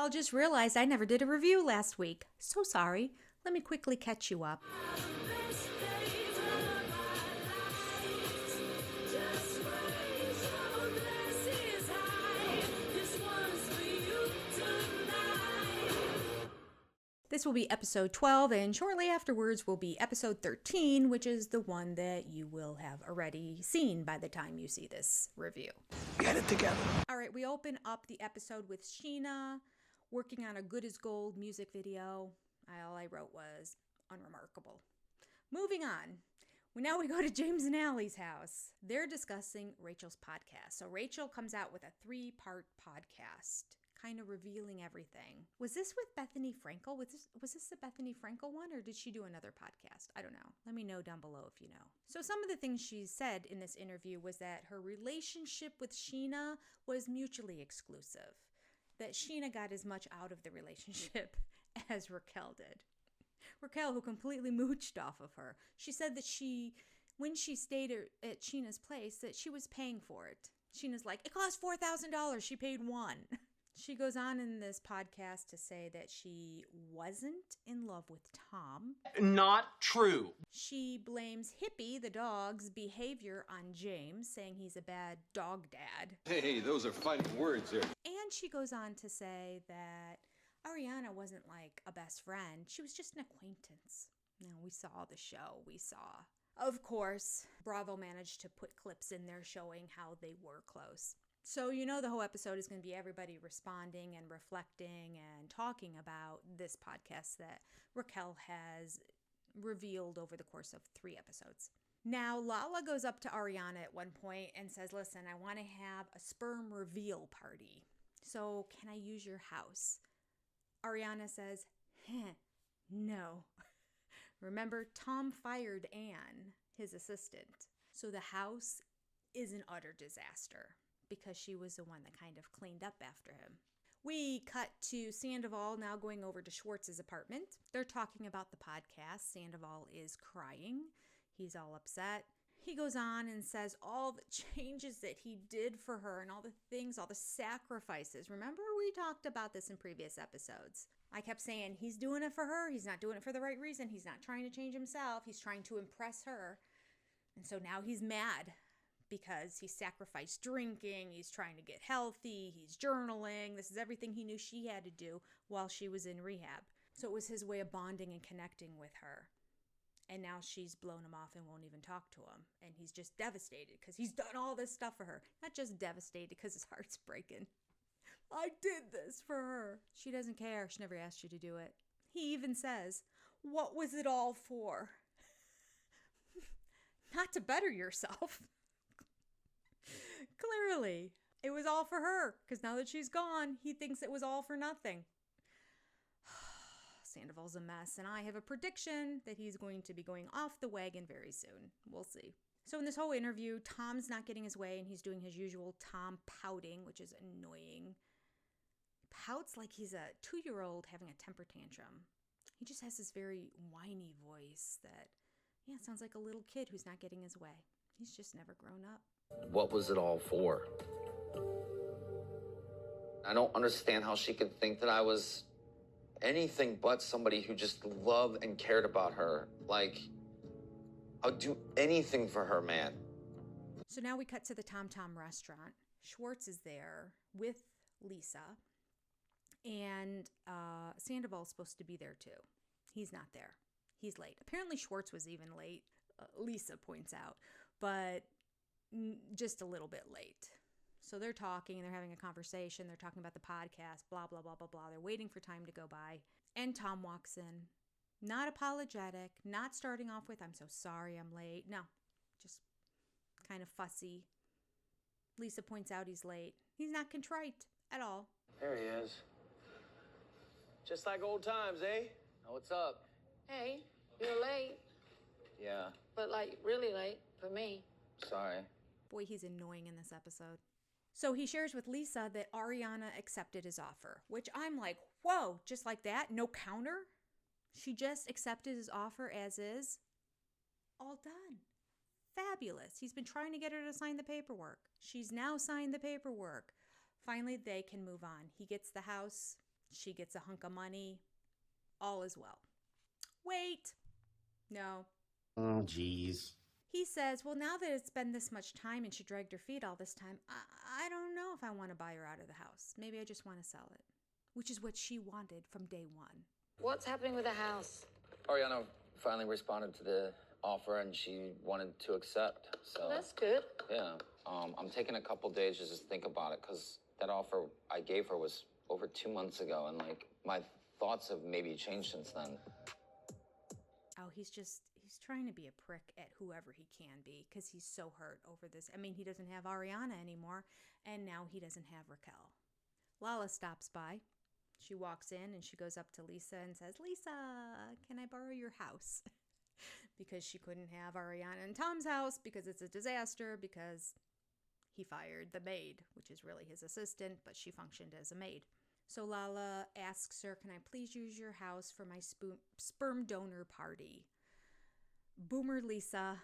Y'all just realized I never did a review last week. So sorry. Let me quickly catch you up. This will be episode 12, and shortly afterwards will be episode 13, which is the one that you will have already seen by the time you see this review. Get it together. All right, we open up the episode with Sheena working on a Good as Gold music video. All I wrote was unremarkable. Moving on. Now we go to James and Allie's house. They're discussing Rachel's podcast. So Rachel comes out with a 3-part podcast, kind of revealing everything. Was this with Bethany Frankel? Was this the Bethany Frankel one, or did she do another podcast? I don't know. Let me know down below if you know. So some of the things she said in this interview was that her relationship with Sheena was mutually exclusive, that Sheena got as much out of the relationship as Raquel did. Raquel, who completely mooched off of her. She said that when she stayed at Sheena's place, that she was paying for it. Sheena's like, it cost $4,000. She paid $1,000. She goes on in this podcast to say that she wasn't in love with Tom. Not true. She blames Hippie, the dog's behavior on James, saying he's a bad dog dad. Hey, those are fighting words here. And she goes on to say that Ariana wasn't like a best friend. She was just an acquaintance. Now, we saw the show. We saw. Of course, Bravo managed to put clips in there showing how they were close. So the whole episode is going to be everybody responding and reflecting and talking about this podcast that Raquel has revealed over the course of 3 episodes. Now, Lala goes up to Ariana at one point and says, listen, I want to have a sperm reveal party. So can I use your house? Ariana says, no. Remember, Tom fired Anne, his assistant. So the house is an utter disaster, because she was the one that kind of cleaned up after him. We cut to Sandoval now going over to Schwartz's apartment. They're talking about the podcast. Sandoval is crying. He's all upset. He goes on and says all the changes that he did for her and all the things, all the sacrifices. Remember, we talked about this in previous episodes. I kept saying he's doing it for her. He's not doing it for the right reason. He's not trying to change himself. He's trying to impress her. And so now he's mad, because he sacrificed drinking, he's trying to get healthy, he's journaling. This is everything he knew she had to do while she was in rehab. So it was his way of bonding and connecting with her. And now she's blown him off and won't even talk to him. And he's just devastated because he's done all this stuff for her. Not just devastated because his heart's breaking. I did this for her. She doesn't care. She never asked you to do it. He even says, what was it all for? Not to better yourself. Clearly, it was all for her, because now that she's gone, he thinks it was all for nothing. Sandoval's a mess, and I have a prediction that he's going to be going off the wagon very soon. We'll see. So in this whole interview, Tom's not getting his way, and he's doing his usual Tom pouting, which is annoying. He pouts like he's a 2-year-old having a temper tantrum. He just has this very whiny voice that, sounds like a little kid who's not getting his way. He's just never grown up. What was it all for? I don't understand how she could think that I was anything but somebody who just loved and cared about her. Like, I would do anything for her, man. So now we cut to the Tom Tom restaurant. Schwartz is there with Lisa, and Sandoval's supposed to be there too. He's not there. He's late. Apparently Schwartz was even late, Lisa points out, but just a little bit late. So they're talking, they're having a conversation, they're talking about the podcast, blah, blah, blah, blah, blah. They're waiting for time to go by. And Tom walks in, not apologetic, not starting off with, I'm so sorry I'm late. No, just kind of fussy. Lisa points out he's late. He's not contrite at all. There he is. Just like old times, eh? Now, what's up? Hey, you're late, Yeah, but like really late for me. sorry. Boy, he's annoying in this episode. So he shares with Lisa that Ariana accepted his offer, which I'm like, whoa, just like that? No counter? She just accepted his offer as is. All done. Fabulous. He's been trying to get her to sign the paperwork. She's now signed the paperwork. Finally, they can move on. He gets the house. She gets a hunk of money. All is well. Wait. No. Oh, geez. He says, well, now that it's been this much time and she dragged her feet all this time, I don't know if I want to buy her out of the house. Maybe I just want to sell it, which is what she wanted from day one. What's happening with the house? Ariana finally responded to the offer and she wanted to accept. So That's good. yeah, I'm taking a couple days just to think about it because that offer I gave her was over 2 months ago, and like my thoughts have maybe changed since then. Oh, he's trying to be a prick at whoever he can be because he's so hurt over this. I mean, he doesn't have Ariana anymore, and now he doesn't have Raquel. Lala stops by. She walks in and she goes up to Lisa and says, Lisa, can I borrow your house? Because she couldn't have Ariana in Tom's house because it's a disaster because he fired the maid, which is really his assistant, but she functioned as a maid. So Lala asks her, can I please use your house for my sperm donor party? Boomer Lisa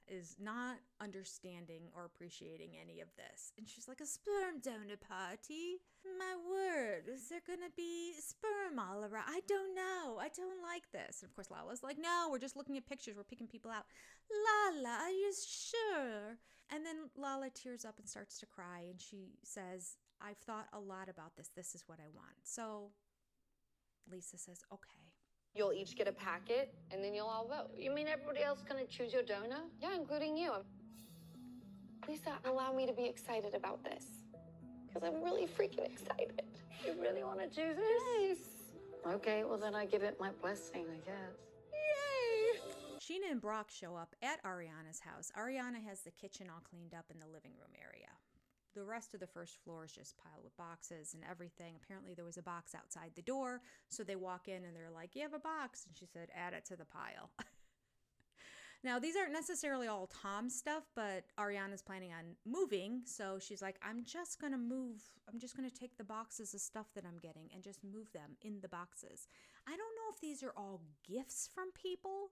is not understanding or appreciating any of this. And she's like, a sperm donor party? My word, is there going to be sperm all around? I don't know. I don't like this. And of course, Lala's like, no, we're just looking at pictures. We're picking people out. Lala, are you sure? And then Lala tears up and starts to cry. And she says, I've thought a lot about this. This is what I want. So Lisa says, okay. You'll each get a packet, and then you'll all vote. You mean everybody else gonna choose your donor? Yeah, including you. Lisa, allow me to be excited about this. Because I'm really freaking excited. You really want to do this? Yes. Okay, well then I give it my blessing, I guess. Yay! Sheena and Brock show up at Ariana's house. Ariana has the kitchen all cleaned up in the living room area. The rest of the first floor is just piled with boxes and everything. Apparently there was a box outside the door, so they walk in and they're like, you have a box. And she said, add it to the pile. Now, these aren't necessarily all Tom's stuff, but Ariana's planning on moving, so she's like, I'm just going to take the boxes of stuff that I'm getting and just move them in the boxes. I don't know if these are all gifts from people,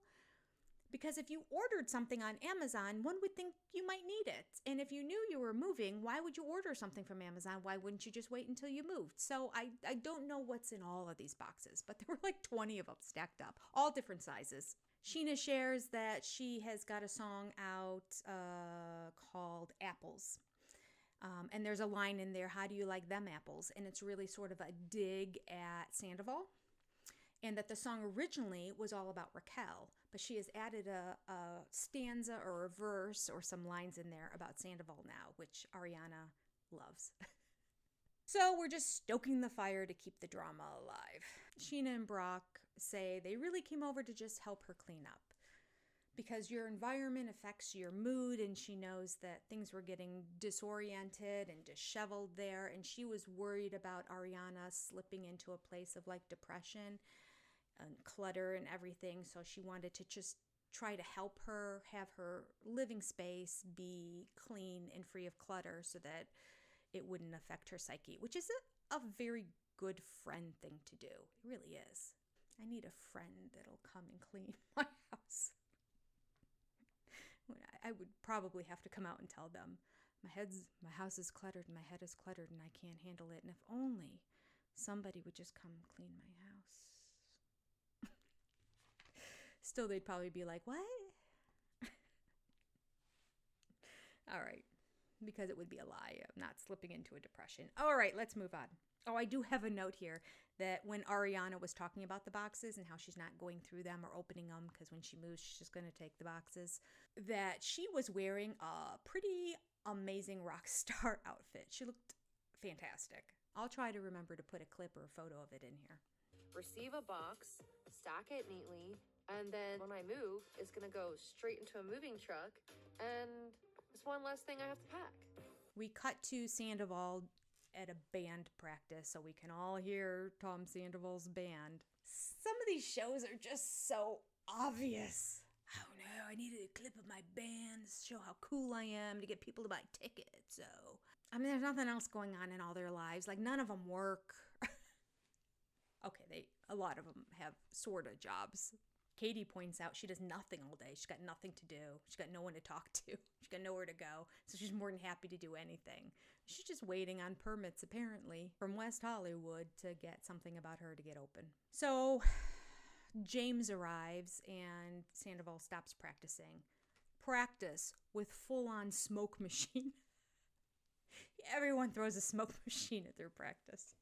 because if you ordered something on Amazon, one would think you might need it. And if you knew you were moving, why would you order something from Amazon? Why wouldn't you just wait until you moved? So I don't know what's in all of these boxes, but there were like 20 of them stacked up, all different sizes. Sheena shares that she has got a song out called Apples. And there's a line in there, how do you like them apples? And it's really sort of a dig at Sandoval. And that the song originally was all about Raquel, but she has added a stanza or a verse or some lines in there about Sandoval now, which Ariana loves. So we're just stoking the fire to keep the drama alive. Sheena and Brock say they really came over to just help her clean up because your environment affects your mood, and she knows that things were getting disoriented and disheveled there, and she was worried about Ariana slipping into a place of like depression and clutter and everything. So she wanted to just try to help her have her living space be clean and free of clutter so that it wouldn't affect her psyche, which is a very good friend thing to do. It really is. I need a friend that'll come and clean my house. I would probably have to come out and tell them, my house is cluttered, my head is cluttered, and I can't handle it. And if only somebody would just come clean my house. Still, they'd probably be like, what? All right. Because it would be a lie. I'm not slipping into a depression. All right, let's move on. Oh, I do have a note here that when Ariana was talking about the boxes and how she's not going through them or opening them because when she moves, she's just going to take the boxes, that she was wearing a pretty amazing rock star outfit. She looked fantastic. I'll try to remember to put a clip or a photo of it in here. Receive a box, stack it neatly, and then when I move, it's going to go straight into a moving truck, and it's one less thing I have to pack. We cut to Sandoval at a band practice so we can all hear Tom Sandoval's band. Some of these shows are just so obvious. I don't know, I needed a clip of my band to show how cool I am to get people to buy tickets. So, I mean, there's nothing else going on in all their lives. Like, none of them work. Okay, a lot of them have sort of jobs. Katie points out she does nothing all day. She's got nothing to do. She's got no one to talk to. She's got nowhere to go. So she's more than happy to do anything. She's just waiting on permits, apparently, from West Hollywood to get something about her to get open. So James arrives and Sandoval stops practicing. Practice with full-on smoke machine. Everyone throws a smoke machine at their practice.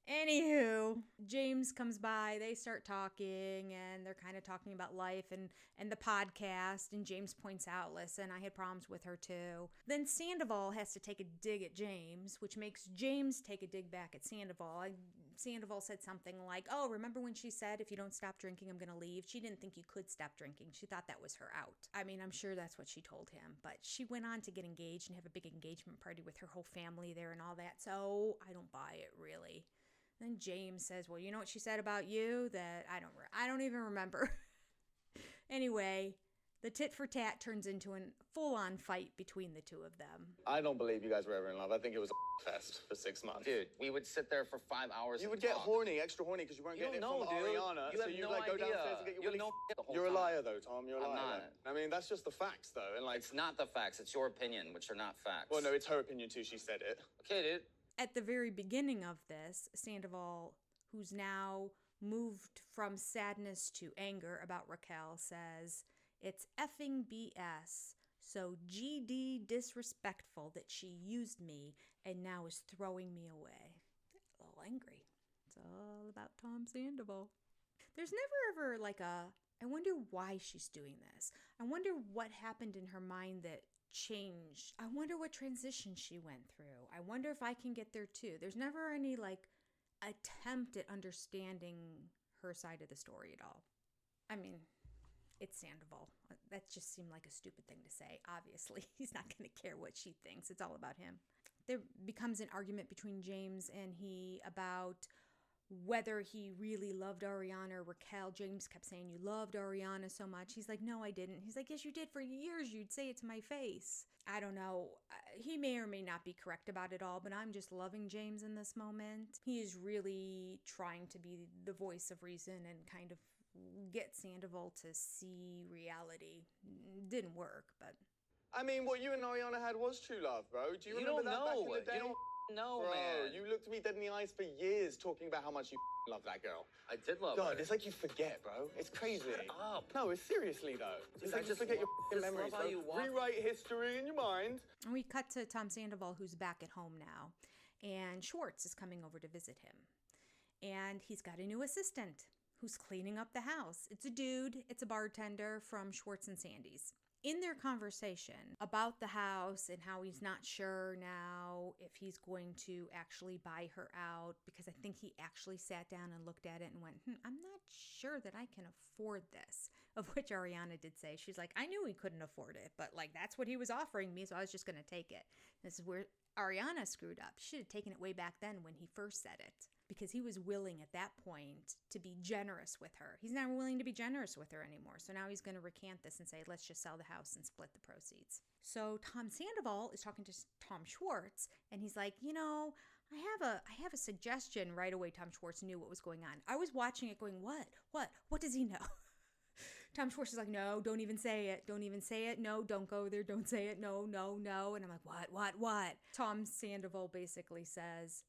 Anywho, James comes by, they start talking, and they're kind of talking about life and the podcast, and James points out, listen, I had problems with her too. Then Sandoval has to take a dig at James, which makes James take a dig back at Sandoval. Sandoval said something like, oh, remember when she said, if you don't stop drinking, I'm going to leave? She didn't think you could stop drinking. She thought that was her out. I mean, I'm sure that's what she told him, but she went on to get engaged and have a big engagement party with her whole family there and all that, so I don't buy it, really. Then James says, well, you know what she said about you? That I don't even remember. Anyway, the tit for tat turns into a full-on fight between the two of them. I don't believe you guys were ever in love. I think it was a fest for 6 months. Dude, we would sit there for 5 hours. You and would get talk. horny, extra horny, because you weren't getting it from Ariana. You have so you'd no like go idea. downstairs and get your You have willy. no the whole You're a time. liar, though, Tom. You're a I'm liar. not. I mean, that's just the facts, though. And like, It's not the facts. It's your opinion, which are not facts. well, no, it's her opinion too. She said it. Okay, dude. At the very beginning of this, Sandoval, who's now moved from sadness to anger about Raquel, says, it's effing BS. So GD disrespectful that she used me and now is throwing me away. A little angry. It's all about Tom Sandoval. There's never ever like I wonder why she's doing this. I wonder what happened in her mind that changed. I wonder what transition she went through. I wonder if I can get there too. There's never any like attempt at understanding her side of the story at all. I mean, it's Sandoval. That just seemed like a stupid thing to say. Obviously, he's not going to care what she thinks. It's all about him. There becomes an argument between James and he about whether he really loved Ariana or Raquel. James kept saying, you loved Ariana so much. He's like, no, I didn't. He's like, yes, you did. For years, you'd say it to my face. I don't know. He may or may not be correct about it all, but I'm just loving James in this moment. He is really trying to be the voice of reason and kind of get Sandoval to see reality. Didn't work, but... I mean, what you and Ariana had was true love, bro. Do you remember don't that know. back in the day? You don't know, bro, man. you looked me dead in the eyes for years talking about how much you love that girl. I did love God, her. it's like you forget, bro. It's crazy. Shut up. No, it's seriously, though. It's I like you just forget your just memories, love how bro. you walk. Rewrite history in your mind. And we cut to Tom Sandoval, who's back at home now, and Schwartz is coming over to visit him. And he's got a new assistant who's cleaning up the house. It's a dude. It's a bartender from Schwartz and Sandy's. In their conversation about the house and how he's not sure now if he's going to actually buy her out, because I think he actually sat down and looked at it and went, I'm not sure that I can afford this. Of which Ariana did say, she's like, I knew he couldn't afford it, but like that's what he was offering me, so I was just going to take it. This is where Ariana screwed up. She should have taken it way back then when he first said it, because he was willing at that point to be generous with her. He's not willing to be generous with her anymore. So now he's going to recant this and say, let's just sell the house and split the proceeds. So Tom Sandoval is talking to Tom Schwartz, and he's like, you know, I have a suggestion. Right away, Tom Schwartz knew what was going on. I was watching it going, what does he know? Tom Schwartz is like, no, don't even say it. Don't even say it. No, don't go there. Don't say it. No. And I'm like, what? Tom Sandoval basically says,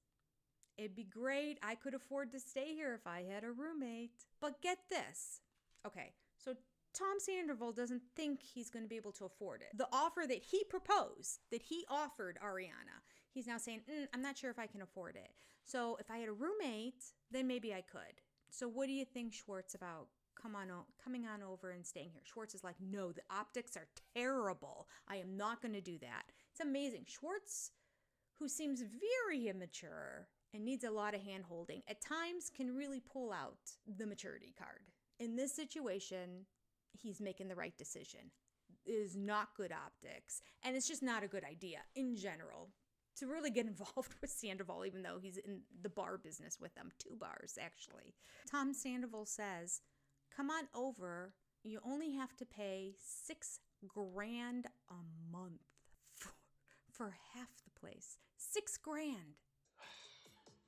it'd be great. I could afford to stay here if I had a roommate. But get this. Okay, so Tom Sandoval doesn't think he's going to be able to afford it. The offer that he proposed, that he offered Ariana, he's now saying, I'm not sure if I can afford it. So if I had a roommate, then maybe I could. So what do you think, Schwartz, about coming on over and staying here? Schwartz is like, no, the optics are terrible. I am not going to do that. It's amazing. Schwartz, who seems very immature and needs a lot of hand-holding, at times can really pull out the maturity card. In this situation, he's making the right decision. It is not good optics, and it's just not a good idea in general to really get involved with Sandoval, even though he's in the bar business with them. 2 bars, actually. Tom Sandoval says, come on over. You only have to pay $6,000 a month for half the place. $6,000.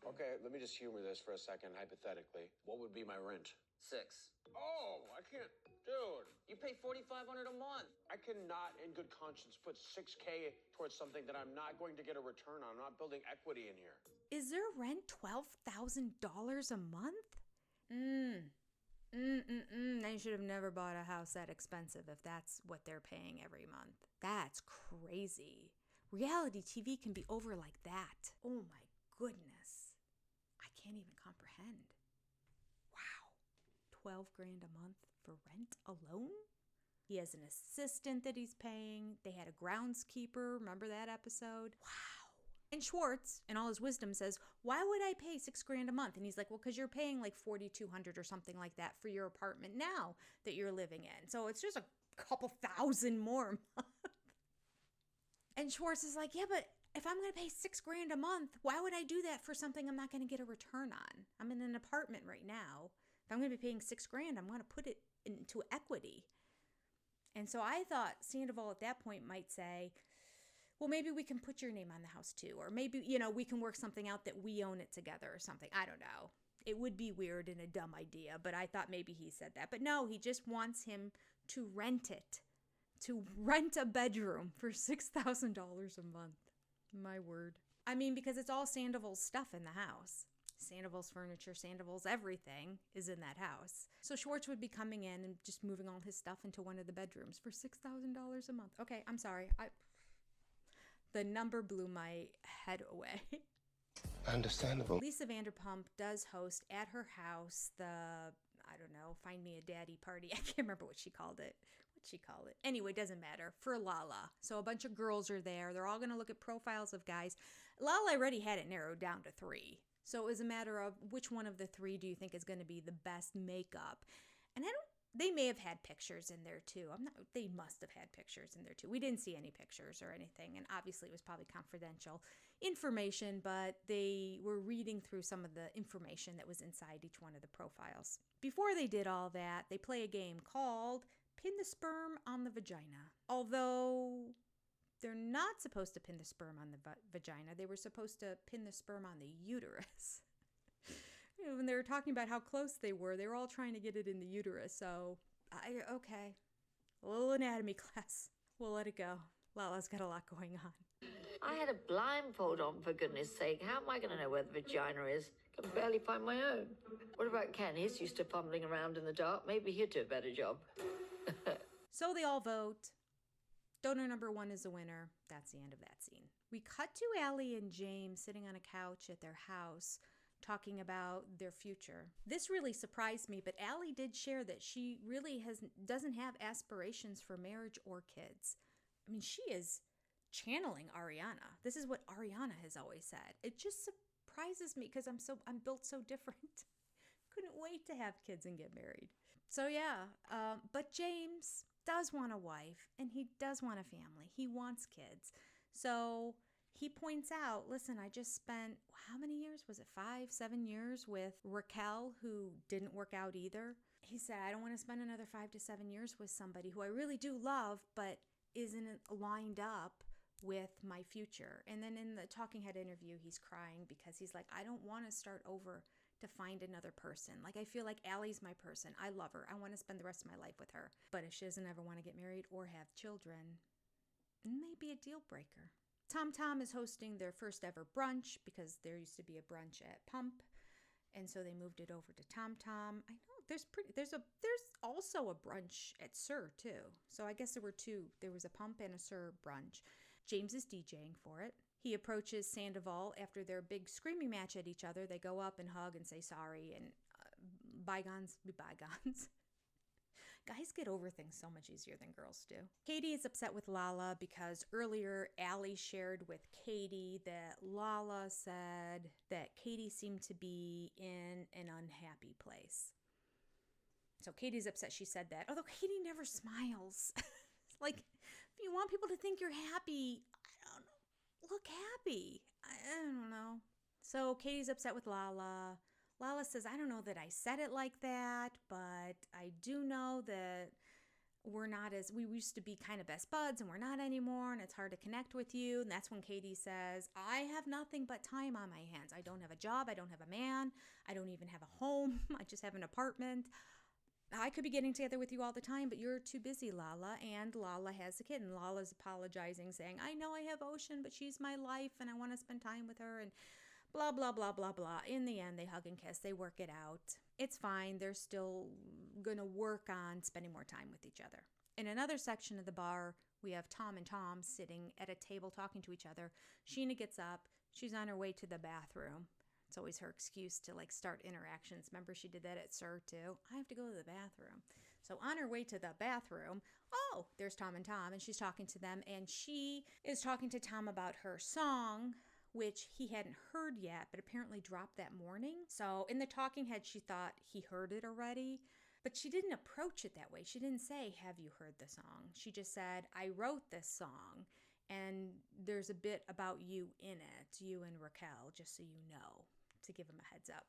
Okay, let me just humor this for a second, hypothetically. What would be my rent? 6. Oh, I can't. Dude, You pay $4,500 a month. I cannot, in good conscience, put $6K towards something that I'm not going to get a return on. I'm not building equity in here. Is their rent $12,000 a month? They should have never bought a house that expensive if that's what they're paying every month. That's crazy. Reality TV can be over like that. Oh my goodness. I can't even comprehend. Wow. 12 grand a month for rent alone? He has an assistant that he's paying. They had a groundskeeper. Remember that episode? Wow. And Schwartz, in all his wisdom, says, why would I pay 6 grand a month? And he's like, well, because you're paying like $4,200 or something like that for your apartment now that you're living in. So it's just a couple thousand more a month. And Schwartz is like, yeah, but if I'm going to pay 6 grand a month, why would I do that for something I'm not going to get a return on? I'm in an apartment right now. If I'm going to be paying 6 grand, I'm going to put it into equity. And so I thought Sandoval at that point might say, well, maybe we can put your name on the house too. Or maybe, we can work something out that we own it together or something. I don't know. It would be weird and a dumb idea, but I thought maybe he said that. But no, he just wants him to rent it. To rent a bedroom for $6,000 a month. My word. I mean, because it's all Sandoval's stuff in the house. Sandoval's furniture, Sandoval's everything is in that house. So Schwartz would be coming in and just moving all his stuff into one of the bedrooms for $6,000 a month. Okay, I'm sorry. The number blew my head away. Understandable. Lisa Vanderpump does host at her house Find Me a Daddy party. I can't remember what she called it. Anyway, doesn't matter. For Lala. So a bunch of girls are there. They're all going to look at profiles of guys. Lala already had it narrowed down to 3. So it was a matter of which one of the 3 do you think is going to be the best makeup? And they may have had pictures in there too. They must have had pictures in there too. We didn't see any pictures or anything. And obviously it was probably confidential information, but they were reading through some of the information that was inside each one of the profiles. Before they did all that, they play a game called Pin the Sperm on the Vagina. Although they're not supposed to pin the sperm on the vagina, they were supposed to pin the sperm on the uterus. When they were talking about how close they were all trying to get it in the uterus. So, okay. A little anatomy class. We'll let it go. Lala's got a lot going on. I had a blindfold on, for goodness sake. How am I going to know where the vagina is? Can barely find my own. What about Ken? He's used to fumbling around in the dark. Maybe he'd do a better job. So they all vote. Donor number 1 is the winner. That's the end of that scene. We cut to Allie and James sitting on a couch at their house talking about their future. This really surprised me, but Allie did share that she really doesn't have aspirations for marriage or kids. I mean, she is channeling Ariana. This is what Ariana has always said. It just surprises me because I'm built so different. Couldn't wait to have kids and get married. So yeah, but James does want a wife and he does want a family. He wants kids. So he points out, listen, I just spent, how many years? Was it 5, 7 years with Raquel, who didn't work out either? He said, I don't want to spend another 5 to 7 years with somebody who I really do love, but isn't lined up with my future. And then in the Talking Head interview, he's crying because he's like, I don't want to start over to find another person. Like, I feel like Allie's my person. I love her. I want to spend the rest of my life with her. But if she doesn't ever want to get married or have children, it may be a deal breaker. Tom Tom is hosting their first ever brunch because there used to be a brunch at Pump. And so they moved it over to Tom Tom. I know there's also a brunch at Sir too. So I guess there were 2. There was a Pump and a Sir brunch. James is DJing for it. He approaches Sandoval after their big screaming match at each other. They go up and hug and say sorry, and bygones be bygones. Guys get over things so much easier than girls do. Katie is upset with Lala because earlier Allie shared with Katie that Lala said that Katie seemed to be in an unhappy place. So Katie's upset she said that, although Katie never smiles. Like, if you want people to think you're happy, I don't know, look happy. I don't know. So Katie's upset with Lala. Lala says, I don't know that I said it like that, but I do know that we used to be kind of best buds and we're not anymore and it's hard to connect with you. And that's when Katie says, I have nothing but time on my hands. I don't have a job. I don't have a man. I don't even have a home. I just have an apartment. I could be getting together with you all the time, but you're too busy, Lala. And Lala has a kid, and Lala's apologizing, saying, I know I have Ocean, but she's my life, and I want to spend time with her, and blah, blah, blah, blah, blah. In the end, they hug and kiss. They work it out. It's fine. They're still going to work on spending more time with each other. In another section of the bar, we have Tom and Tom sitting at a table talking to each other. Sheena gets up. She's on her way to the bathroom. It's always her excuse to start interactions. Remember, she did that at SIR too. I have to go to the bathroom. So on her way to the bathroom, there's Tom and Tom, and she's talking to them, and she is talking to Tom about her song, which he hadn't heard yet, but apparently dropped that morning. So in the talking head, she thought he heard it already, but she didn't approach it that way. She didn't say, have you heard the song? She just said, I wrote this song, and there's a bit about you in it, you and Raquel, just so you know, to give him a heads up.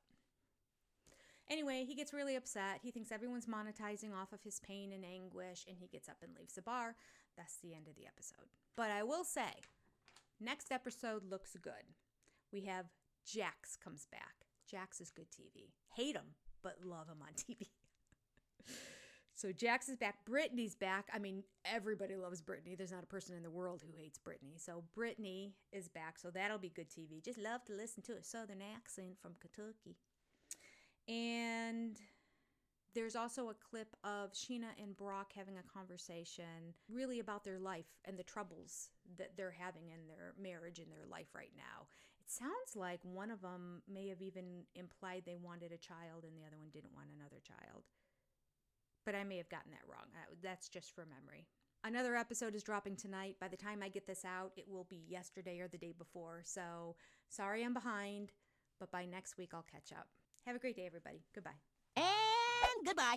Anyway, he gets really upset. He thinks everyone's monetizing off of his pain and anguish, and he gets up and leaves the bar. That's the end of the episode. But I will say, next episode looks good. We have Jax comes back. Jax is good TV. Hate him, but love him on TV. So Jax is back. Brittany's back. I mean, everybody loves Brittany. There's not a person in the world who hates Brittany. So Brittany is back. So that'll be good TV. Just love to listen to a southern accent from Kentucky. And there's also a clip of Sheena and Brock having a conversation really about their life and the troubles that they're having in their marriage and their life right now. It sounds like one of them may have even implied they wanted a child and the other one didn't want another child. But I may have gotten that wrong. That's just from memory. Another episode is dropping tonight. By the time I get this out, it will be yesterday or the day before. So sorry I'm behind, but by next week I'll catch up. Have a great day, everybody. Goodbye. And goodbye.